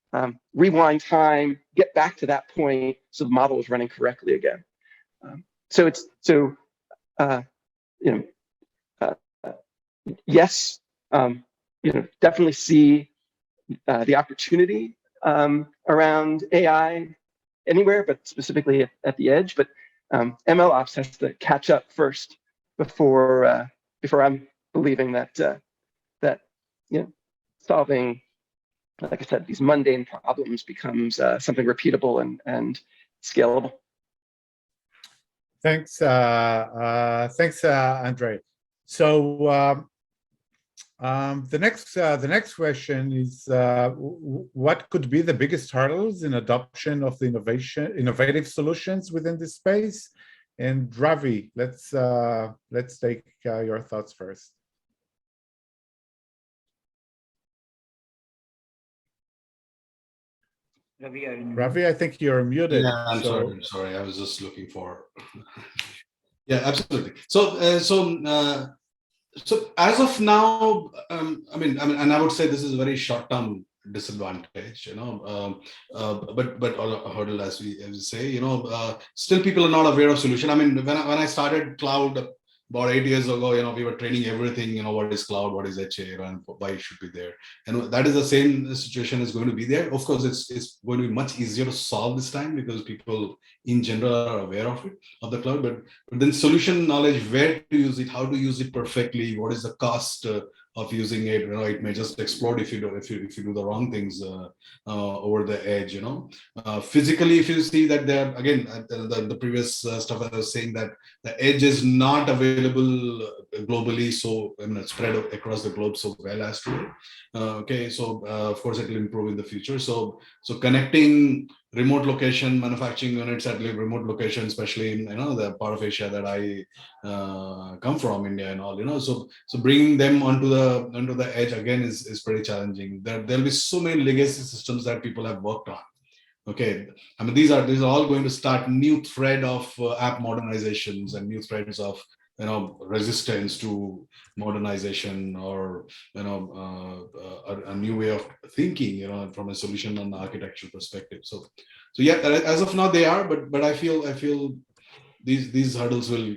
rewind time, get back to that point so the model is running correctly again. Yes, definitely see the opportunity around AI anywhere, but specifically at the edge. But MLOps has to catch up first before I'm believing that solving, like I said, these mundane problems becomes something repeatable and scalable. Thanks, André. So the next question is, what could be the biggest hurdles in adoption of the innovative solutions within this space? And Ravi, let's take your thoughts first. Ravi, I think you're muted. Yeah, I'm sorry. I was just looking for. Yeah, absolutely. So as of now, and I would say this is a very short-term disadvantage, but a hurdle, as we say, still people are not aware of solution. I mean, when I started cloud about 8 years ago, we were training everything, what is cloud, what is HA, and why it should be there. And that is the same situation is going to be there. Of course, it's going to be much easier to solve this time because people in general are aware of it, of the cloud, but then solution knowledge, where to use it, how to use it perfectly, what is the cost of using it, it may just explode if you do the wrong things over the edge, physically, if you see that there, again, the previous stuff I was saying, that the edge is not available globally, so spread across the globe so well as today. Okay, so of course it will improve in the future. So connecting remote location manufacturing units at remote location, especially in the part of Asia that I come from, India and all, so bringing them onto the edge again is pretty challenging. There'll be so many legacy systems that people have worked on. Okay, I mean these are all going to start new thread of app modernizations and new threads of resistance to modernization, or a new way of thinking, from a solution and architecture perspective. So yeah, as of now they are, but I feel these hurdles will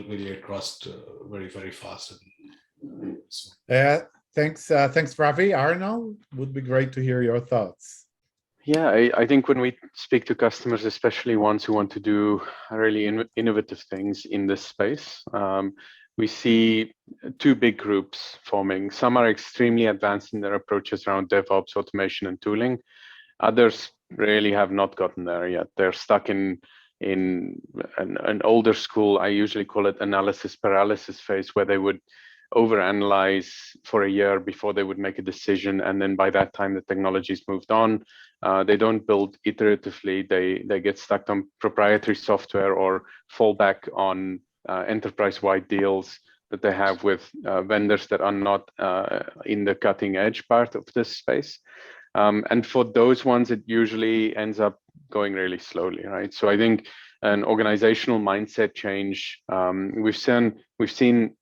get crossed very, very fast. Thanks, Ravi. Arno, would be great to hear your thoughts. Yeah, I think when we speak to customers, especially ones who want to do really innovative things in this space, we see two big groups forming. Some are extremely advanced in their approaches around DevOps, automation, and tooling. Others really have not gotten there yet. They're stuck in an older school, I usually call it analysis paralysis phase, where they would overanalyze for a year before they would make a decision, and then by that time the technology's moved on. They don't build iteratively. They get stuck on proprietary software or fall back on enterprise-wide deals that they have with vendors that are not in the cutting edge part of this space. And for those ones, it usually ends up going really slowly, right? So I think an organizational mindset change. We've seen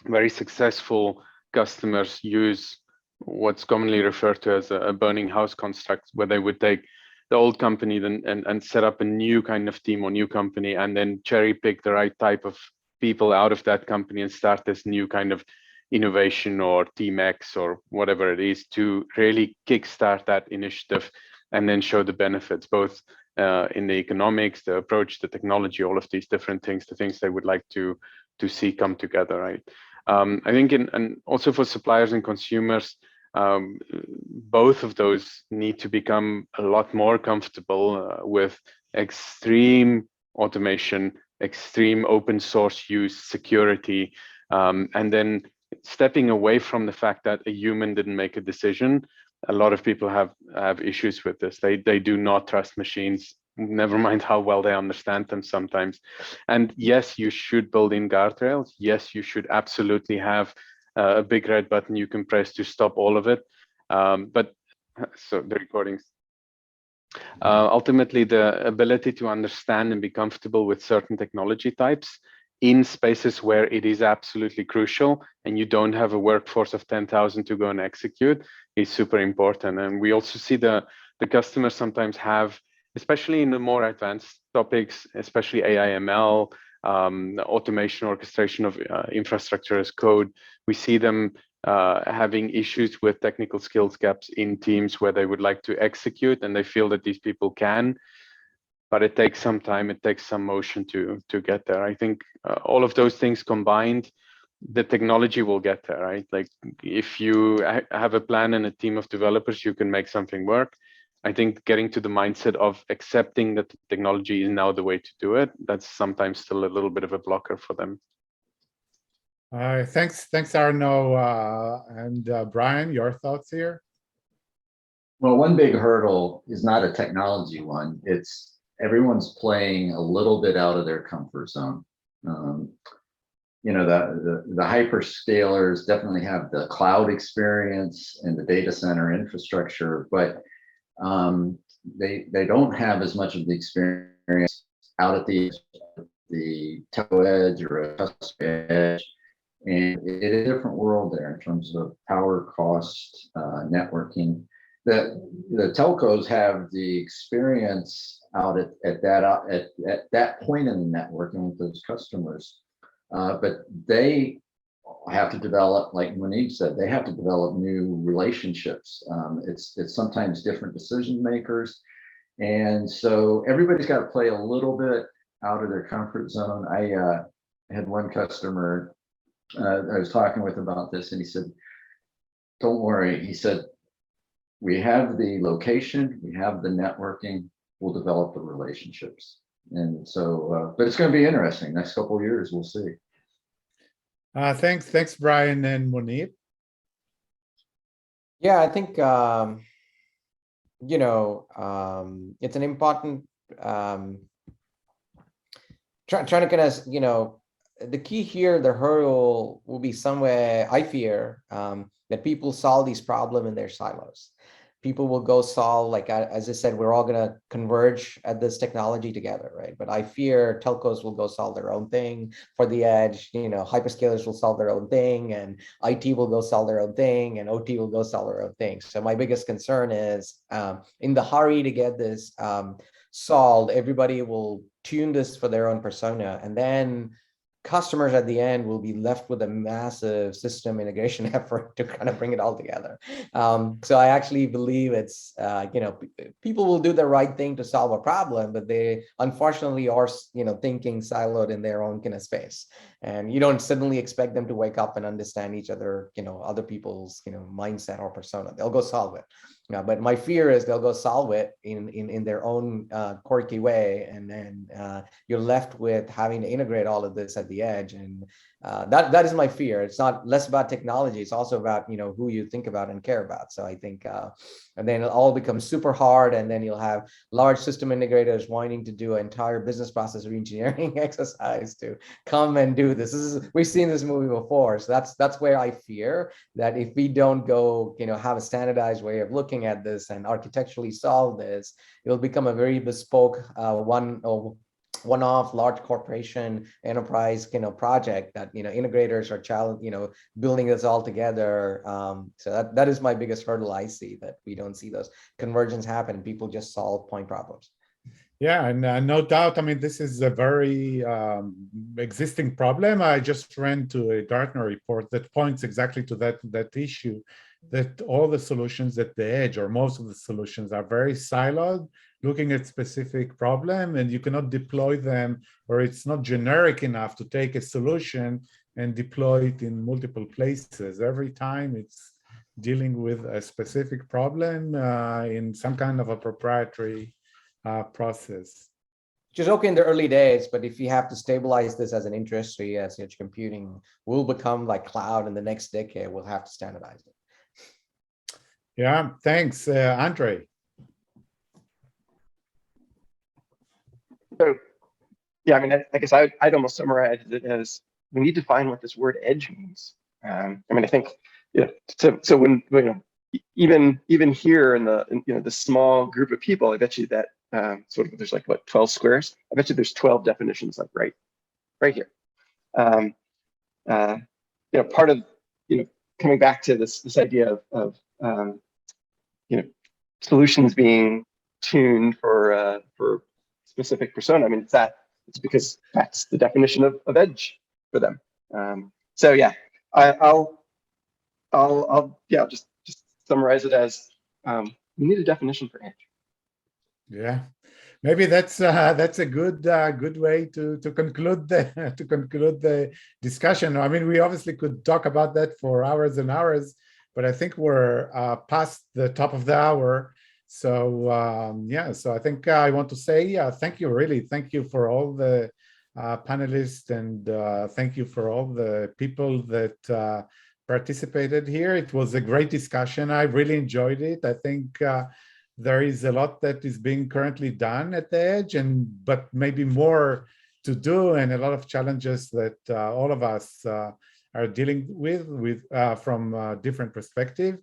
very successful customers use what's commonly referred to as a burning house construct, where they would take the old company and set up a new kind of team or new company, and then cherry pick the right type of people out of that company and start this new kind of innovation or Team X or whatever it is to really kickstart that initiative and then show the benefits, both in the economics, the approach, the technology, all of these different things, the things they would like to see come together, right? I think, and also for suppliers and consumers, both of those need to become a lot more comfortable with extreme automation, extreme open source use, security, and then stepping away from the fact that a human didn't make a decision. A lot of people have issues with this. They do not trust machines, never mind how well they understand them sometimes. And yes, you should build in guardrails. Yes, you should absolutely have a big red button you can press to stop all of it. But so the recordings. Ultimately, the ability to understand and be comfortable with certain technology types in spaces where it is absolutely crucial and you don't have a workforce of 10,000 to go and execute is super important. And we also see the customers sometimes have, especially in the more advanced topics, especially AI, ML, automation, orchestration of infrastructure as code, we see them having issues with technical skills gaps in teams where they would like to execute and they feel that these people can, but it takes some time, it takes some motion to get there. I think all of those things combined, the technology will get there, right? Like if you have a plan and a team of developers, you can make something work. I think getting to the mindset of accepting that the technology is now the way to do it, that's sometimes still a little bit of a blocker for them. Thanks, Arno. And Brian, your thoughts here? Well, one big hurdle is not a technology one. It's everyone's playing a little bit out of their comfort zone. You know, the hyperscalers definitely have the cloud experience and the data center infrastructure, but they don't have as much of the experience out at the telco edge or a customer edge. And it is a different world there in terms of power cost, networking. The telcos have the experience out at that point in the networking with those customers, but they have to develop, like Munib said, they have to develop new relationships. It's sometimes different decision makers, and so everybody's got to play a little bit out of their comfort zone. I had one customer I was talking with about this, and he said, "Don't worry," he said, "we have the location, we have the networking, we'll develop the relationships." And so, but it's going to be interesting. Next couple of years, we'll see. Thanks, Brian and Munib. Yeah, I think you know, it's an important trying to kind of, you know, the key here, the hurdle will be somewhere, I fear, that people solve these problems in their silos. People will go solve, like, as I said, we're all going to converge at this technology together, right? But I fear telcos will go solve their own thing for the edge, you know, hyperscalers will solve their own thing, and IT will go solve their own thing, and OT will go solve their own thing. So my biggest concern is in the hurry to get this solved, everybody will tune this for their own persona, and then customers at the end will be left with a massive system integration effort to kind of bring it all together. So I actually believe it's, you know, people will do the right thing to solve a problem, but they unfortunately are, you know, thinking siloed in their own kind of space. And you don't suddenly expect them to wake up and understand each other, you know, other people's, you know, mindset or persona. They'll go solve it. But my fear is they'll go solve it in their own quirky way, and then you're left with having to integrate all of this at the edge, and that is my fear. It's not less about technology; it's also about, you know, who you think about and care about. So I think, and then it'll all become super hard, and then you'll have large system integrators wanting to do an entire business process reengineering exercise to come and do this. We've seen this movie before, so that's where I fear that if we don't go, you know, have a standardized way of looking at this and architecturally solve this, it'll become a very bespoke one-off large corporation enterprise project that integrators are building this all together. So that is my biggest hurdle I see, that we don't see those convergence happen. People just solve point problems. Yeah, and no doubt. I mean, this is a very existing problem. I just ran to a Gartner report that points exactly to that issue, that all the solutions at the edge, or most of the solutions, are very siloed, looking at specific problem, and you cannot deploy them, or it's not generic enough to take a solution and deploy it in multiple places. Every time it's dealing with a specific problem in some kind of a proprietary process. Which is okay in the early days, but if you have to stabilize this as an industry, as edge computing will become like cloud in the next decade, we'll have to standardize it. Yeah, thanks, André. So, yeah, I mean, I guess I'd almost summarize it as we need to find what this word edge means. I mean, I think, so when even here in the small group of people, I bet you that sort of there's like what 12 squares. I bet you there's 12 definitions like right here. Part of coming back to this idea of solutions being tuned for specific persona. I mean, it's because that's the definition of edge for them. So yeah, I'll just summarize it as we need a definition for edge. Yeah, maybe that's a good way to conclude the discussion. I mean, we obviously could talk about that for hours and hours, but I think we're past the top of the hour. So yeah, so I think I want to say thank you for all the panelists, and thank you for all the people that participated here. It was a great discussion. I really enjoyed it. I think there is a lot that is being currently done at the edge, but maybe more to do, and a lot of challenges that all of us are dealing with from different perspectives.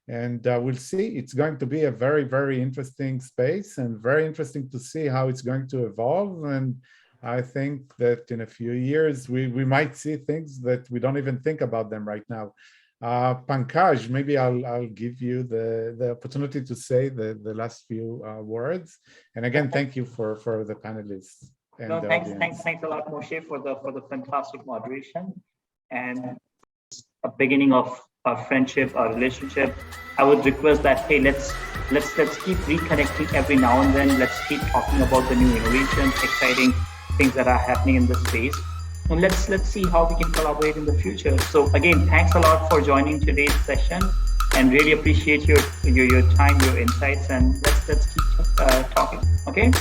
And we'll see. It's going to be a very, very interesting space, and very interesting to see how it's going to evolve. And I think that in a few years, we might see things that we don't even think about them right now. Pankaj, maybe I'll give you the opportunity to say the last few words. And again, thank you for the panelists. And no, thanks a lot, Moshe, for the fantastic moderation and a beginning of our friendship, our relationship. I would request that, hey, let's keep reconnecting every now and then. Let's keep talking about the new innovations, exciting things that are happening in this space, and let's see how we can collaborate in the future. So again, thanks a lot for joining today's session, and really appreciate your time, your insights, and let's keep talking. Okay.